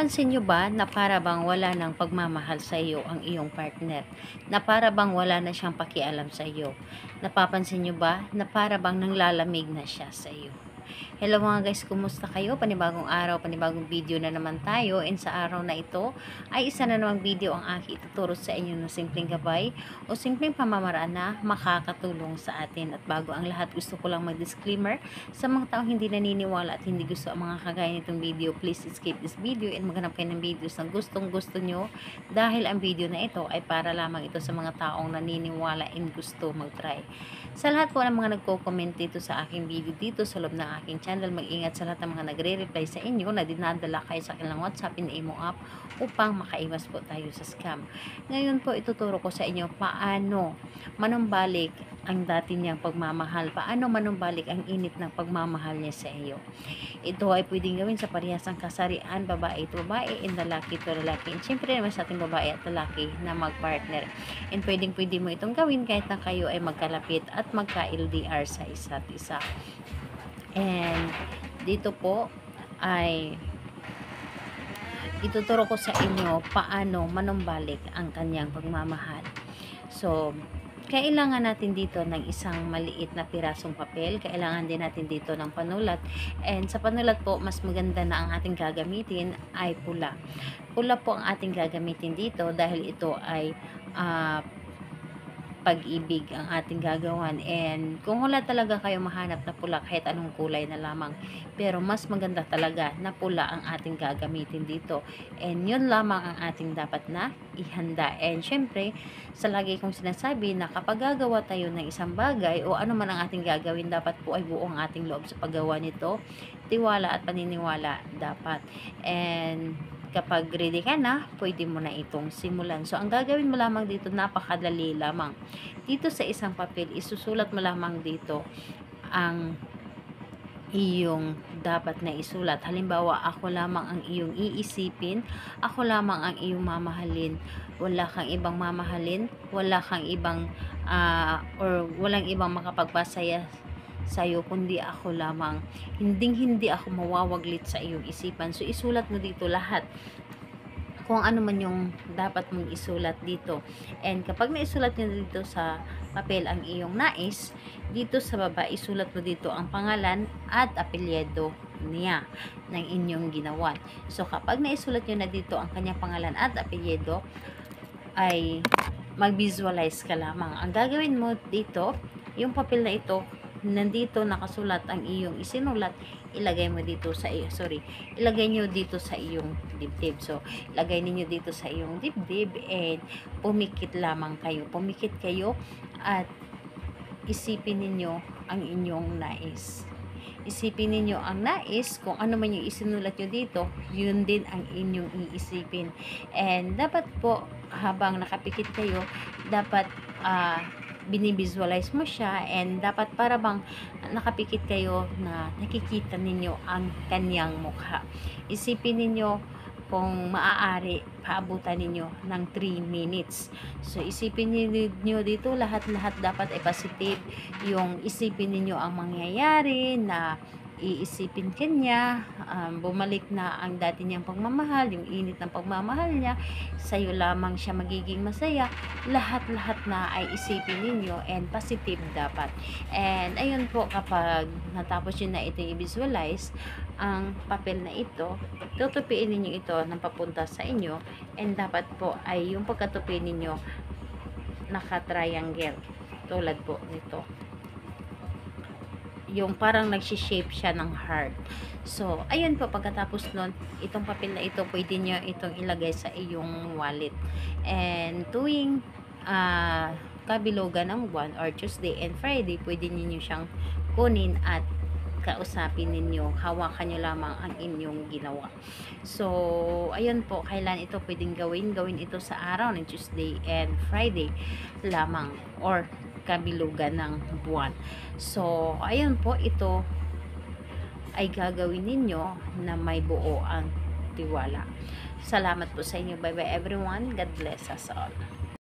Napapansin nyo ba na para bang wala ng pagmamahal sa iyo ang iyong partner? Na para bang wala na siyang pakialam sa iyo? Napapansin nyo ba na para bang nanglalamig na siya sa iyo? Hello mga guys, kumusta kayo? Panibagong araw, panibagong video na naman tayo. And sa araw na ito ay isa na namang video ang aking ituturo sa inyo ng simpleng gabay o simpleng pamamaraan na makakatulong sa atin. At bago ang lahat, gusto ko lang mag-disclaimer sa mga taong hindi naniniwala at hindi gusto ang mga kagaya nitong video. Please skip this video and maghanap kayo ng videos na gustong gusto nyo, dahil ang video na ito ay para lamang ito sa mga taong naniniwala and gusto mag-try. Sa lahat po ng mga nagko-comment dito sa aking video dito sa loob ng aking channel, mag-ingat sa lahat ng mga nagre-reply sa inyo na dinadala kayo sa kanilang WhatsApp and Imo app upang makaiwas po tayo sa scam. Ngayon po ituturo ko sa inyo paano manumbalik ang dati niyang pagmamahal, paano manumbalik ang init ng pagmamahal niya sa iyo. Ito ay pwedeng gawin sa parehasang kasarian, babae to babae and lalaki to lalaki. And syempre naman sa ating babae at lalaki na mag-partner. And pwede mo itong gawin kahit na kayo ay magkalapit at magka-LDR sa isa't isa. And dito po ay ituturo ko sa inyo paano manumbalik ang kanyang pagmamahal. So, kailangan natin dito ng isang maliit na pirasong papel. Kailangan din natin dito ng panulat. And sa panulat po, mas maganda na ang ating gagamitin ay pula. Pula po ang ating gagamitin dito dahil ito ay pag-ibig ang ating gagawan. And kung wala talaga kayo mahanap na pula, kahit anong kulay na lamang, pero mas maganda talaga na pula ang ating gagamitin dito. And yun lamang ang ating dapat na ihanda. And syempre, sa lagi kong sinasabi na kapag gagawa tayo ng isang bagay o ano man ang ating gagawin, dapat po ay buong ating loob sa paggawa nito. Tiwala at paniniwala dapat. And kapag ready ka na, pwede mo na itong simulan. So, ang gagawin mo lamang dito, napakadali lamang. Dito sa isang papel, isusulat mo lamang dito ang iyong dapat na isulat. Halimbawa, ako lamang ang iyong iisipin, ako lamang ang iyong mamahalin. Wala kang ibang mamahalin, wala kang ibang or walang ibang makapagpasaya sa'yo kundi ako lamang. Hindi ako mawawaglit sa iyong isipan. So isulat mo dito lahat kung ano man yung dapat mong isulat dito. And kapag naisulat nyo dito sa papel ang iyong nais, dito sa baba isulat mo dito ang pangalan at apelyido niya ng inyong ginawan. So kapag naisulat nyo na dito ang kanyang pangalan at apelyido, ay mag-visualize ka lamang. Ang gagawin mo dito, yung papel na ito, nandito nakasulat ang iyong isinulat, ilagay mo dito sa ilagay niyo dito sa iyong dibdib. So, ilagay niyo dito sa iyong dibdib and pumikit kayo at isipin ninyo ang inyong nais. Isipin ninyo ang nais, kung ano man yung isinulat nyo dito, yun din ang inyong iisipin. And dapat po, habang nakapikit kayo, dapat binivisualize mo siya, and dapat para bang nakapikit kayo na nakikita ninyo ang kanyang mukha. Isipin ninyo kung maaari, paabutan ninyo ng 3 minutes. So, isipin ninyo dito, lahat-lahat dapat ay positive. Yung isipin ninyo ang mangyayari na iisipin kanya, bumalik na ang dati niyang pagmamahal, yung init ng pagmamahal niya, sa'yo lamang siya magiging masaya. Lahat-lahat na ay isipin ninyo and positive dapat. And ayun po, kapag natapos yun na ito i-visualize, ang papel na ito, tutupiin ninyo ito ng papunta sa inyo, and dapat po ay yung pagkatupi ninyo naka-triangle, tulad po nito. Yung parang nagsishape siya ng heart. So, ayun po, pagkatapos nun, itong papel na ito, pwede nyo itong ilagay sa iyong wallet. And tuwing kabilugan ng buwan or Tuesday and Friday, pwede niyo siyang kunin at kausapin ninyo, hawakan nyo lamang ang inyong ginawa. So, ayun po, kailan ito pwedeng gawin ito sa araw ng Tuesday and Friday lamang or kabilugan ng buwan. So, ayun po, ito ay gagawin ninyo na may buo ang tiwala. Salamat po sa inyo. Bye bye everyone. God bless us all.